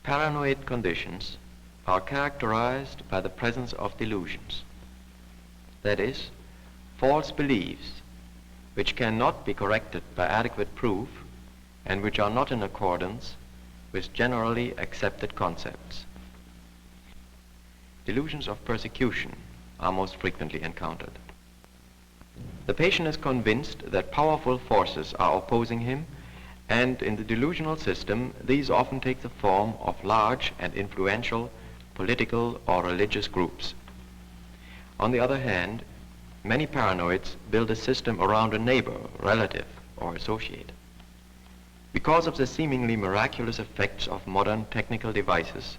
Paranoid conditions are characterized by the presence of delusions. That is, false beliefs which cannot be corrected by adequate proof and which are not in accordance with generally accepted concepts. Delusions of persecution are most frequently encountered. The patient is convinced that powerful forces are opposing him, and in the delusional system, these often take the form of large and influential political or religious groups. On the other hand, many paranoids build a system around a neighbor, relative, or associate. Because of the seemingly miraculous effects of modern technical devices,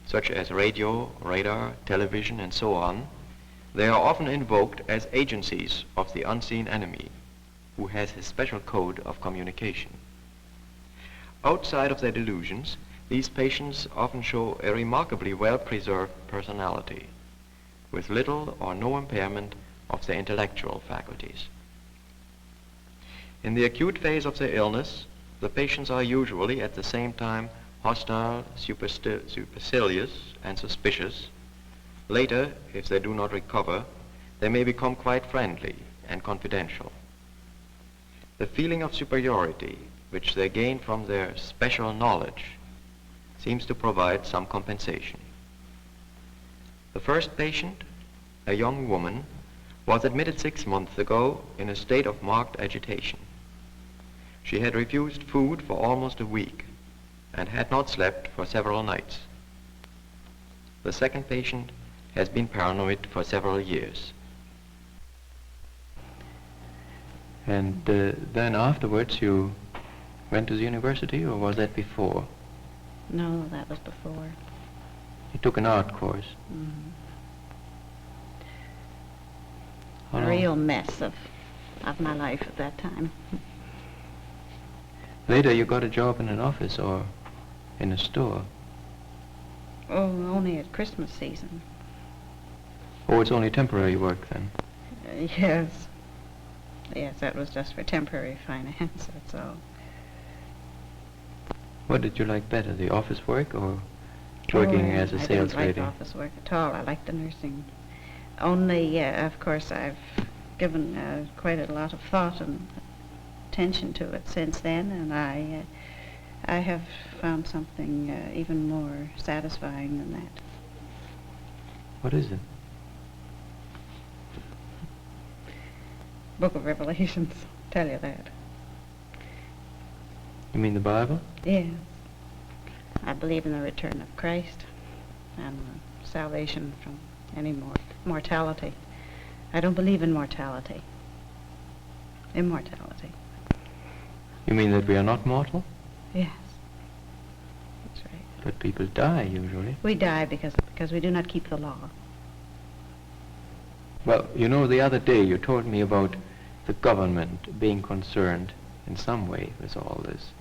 such as radio, radar, television, and so on, they are often invoked as agencies of the unseen enemy, who has his special code of communication. Outside of their delusions, these patients often show a remarkably well-preserved personality, with little or no impairment of their intellectual faculties. In the acute phase of their illness, the patients are usually at the same time hostile, supercilious, and suspicious. Later, if they do not recover, they may become quite friendly and confidential. The feeling of superiority, which they gain from their special knowledge, seems to provide some compensation. The first patient, a young woman, was admitted 6 months ago in a state of marked agitation. She had refused food for almost a week and had not slept for several nights. The second patient has been paranoid for several years. And then afterwards you went to the university, or was that before? No, that was before. You took an art course. Mm-hmm. How A long? real mess of my life at that time. Later you got a job in an office or in a store. Oh, only at Christmas season. Oh, it's only temporary work then. Yes. Yes, that was just for temporary finance, that's all. What did you like better, the office work or working as a sales I didn't lady? like office work at all. I liked the nursing. Only, of course, I've given quite a lot of thought and attention to it since then, and I have found something even more satisfying than that. What is it? Book of Revelations, tell you that. You mean the Bible? Yes. I believe in the return of Christ and salvation from any mortality. I don't believe in mortality. Immortality. You mean that we are not mortal? Yes. That's right. But people die usually. We die because we do not keep the law. Well, you know, the other day you told me about the government being concerned in some way with all this.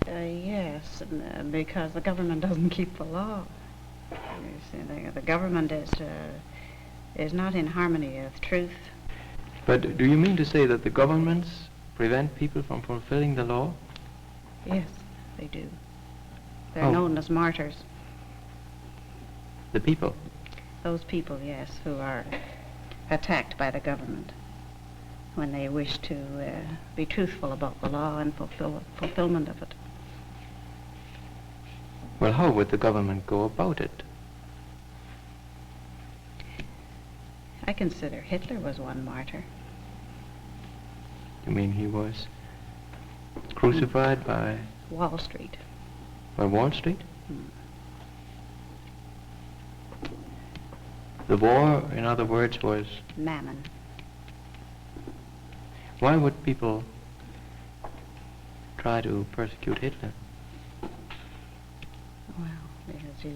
Yes, because the government doesn't keep the law. You see, the government is not in harmony with truth. But do you mean to say that the governments prevent people from fulfilling the law? Yes, they do. They're Oh. known as martyrs. The people? Those people, yes, who are attacked by the government when they wish to be truthful about the law and fulfillment of it. Well, how would the government go about it? I consider Hitler was one martyr. You mean he was crucified by Wall Street. Wall Street? Hmm. The war, in other words, was... Mammon. Why would people try to persecute Hitler? Well, because he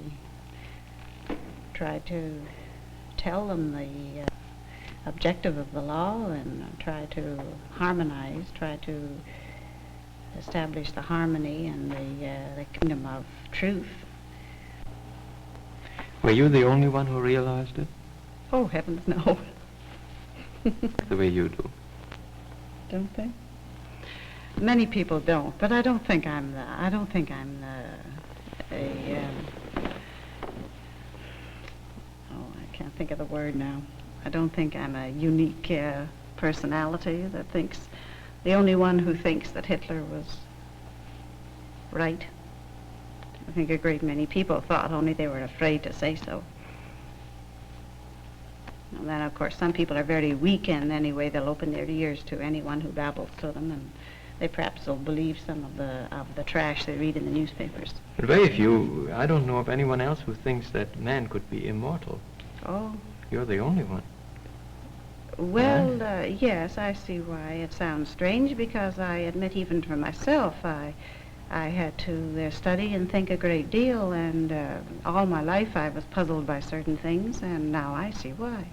tried to tell them the objective of the law and try to harmonize, try to establish the harmony and the kingdom of truth. Were you the only one who realized it? Oh, heavens, no. The way you do. Don't they? Many people don't, but I don't think I'm think of the word now. I don't think I'm a unique personality that thinks, the only one who thinks that Hitler was right. I think a great many people thought, only they were afraid to say so. And then, of course, some people are very weak, and anyway, they'll open their ears to anyone who babbles to them, and they perhaps will believe some of the trash they read in the newspapers. But very few, I don't know of anyone else who thinks that man could be immortal. Oh. You're the only one. Well, yes, I see why it sounds strange, because I admit even for myself, I had to study and think a great deal, and all my life I was puzzled by certain things, and now I see why.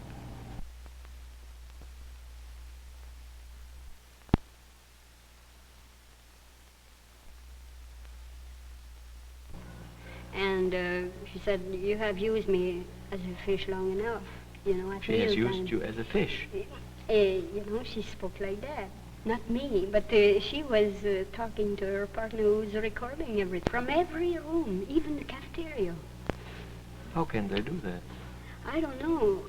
And she said, you have used me as a fish long enough. You know, at She has mealtime. used you as a fish. You know, she spoke like that. Not me, but she was talking to her partner who was recording everything from every room, even the cafeteria. How can they do that? I don't know.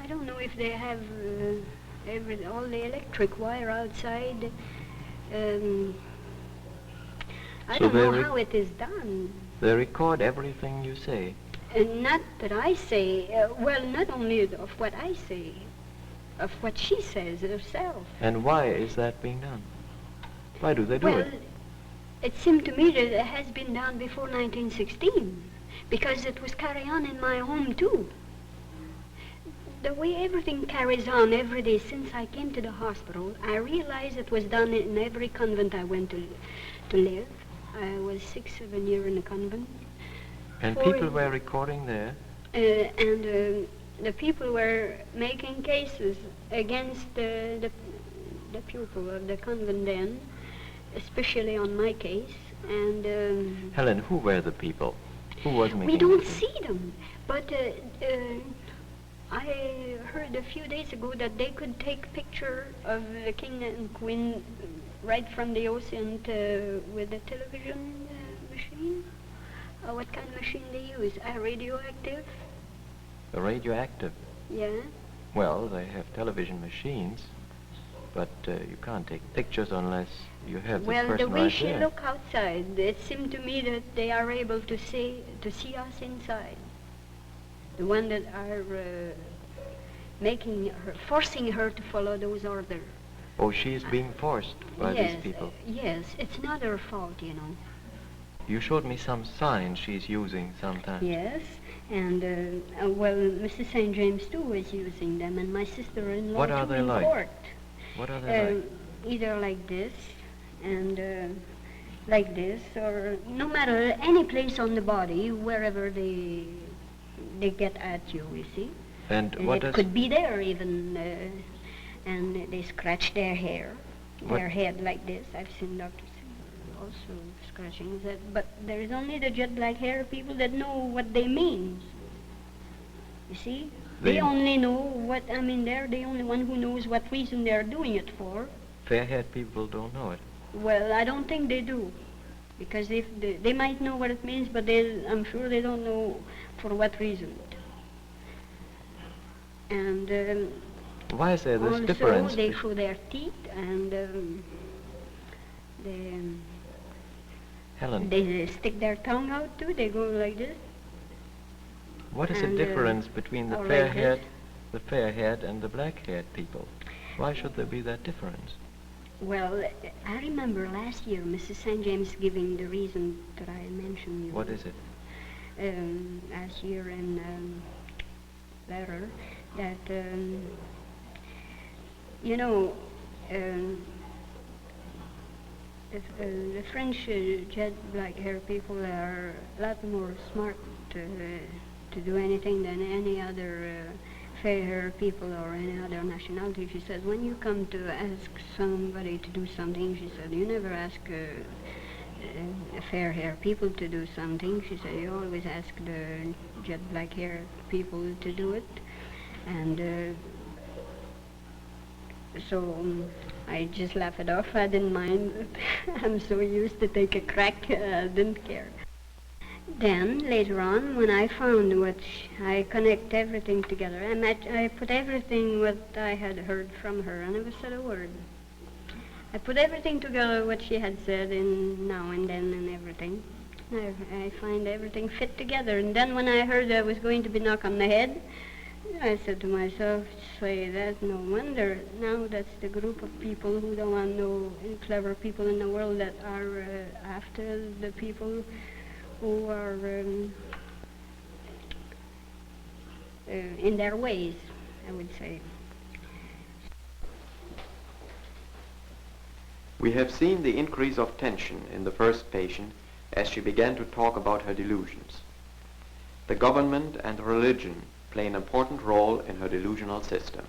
I don't know if they have all the electric wire outside. I So don't know they how it is done. They record everything you say. Not that I say, well, not only of what I say, of what she says herself. And why is that being done? Why do they do Well, it? it seemed to me that it has been done before 1916, because it was carried on in my home too. The way everything carries on every day since I came to the hospital, I realized it was done in every convent I went to live. I was 6-7 years in a convent. And For- people were recording there. And the people were making cases against the pupil of the convent then, especially on my case. And Helen, who were the people? Who was making we don't the see them. But I heard a few days ago that they could take picture of the king and queen right from the ocean with the television machine. What kind of machine they use? Radioactive? radioactive? Yeah. Well, they have television machines, but you can't take pictures unless you have Well, this the person way right she there. looked outside, it seemed to me that they are able to see us inside. The one that are forcing her to follow those orders. Oh, she is being forced by yes, these people. Yes, it's not her fault, you know. You showed me some signs she's using sometimes. Yes, and well, Mrs. St. James too was using them, and my sister-in-law What are too they in like? court. What are they like? Either like this, and like this, or no matter any place on the body, wherever they get at you, you see. And what it does... could be there even, and they scratch their hair, What- their head like this. I've seen doctors also scratching that, but there is only the jet black hair people that know what they mean. You see? They They- only know what, I mean, they're the only one who knows what reason they're doing it for. Fair-haired people don't know it. Well, I don't think they do. Because if they might know what it means, but I'm sure they don't know for what reason. And Why is there this also difference? they show their teeth, and Helen, they stick their tongue out too. They go like this. what is the and, difference between the or like fair-haired and the black-haired people? Why should there be that difference? Well, I remember last year Mrs. St. James giving the reason that I mentioned. You What know. is it? Last year in letter that you know the French jet black hair people are a lot more smart to do anything than any other fair hair people or any other nationality. She said, when you come to ask somebody to do something, she said, you never ask fair hair people to do something. She said, you always ask the jet black hair people to do it. And so I just laughed it off. I didn't mind. I'm so used to take a crack, I didn't care. Then, later on, when I found I connect everything together. I put everything what I had heard from her. I never said a word. I put everything together what she had said in now and then and everything. I find everything fit together. And then when I heard I was going to be knocked on the head, I said to myself, say that, no wonder. Now that's the group of people who don't want no clever people in the world that are after the people who are in their ways, I would say. We have seen the increase of tension in the first patient as she began to talk about her delusions. The government and religion play an important role in her delusional system.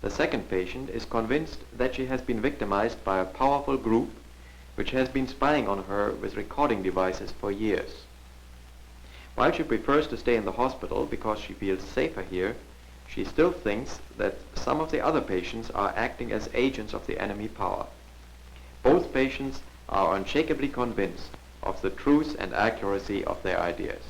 The second patient is convinced that she has been victimized by a powerful group which has been spying on her with recording devices for years. While she prefers to stay in the hospital because she feels safer here, she still thinks that some of the other patients are acting as agents of the enemy power. Both patients are unshakably convinced of the truth and accuracy of their ideas.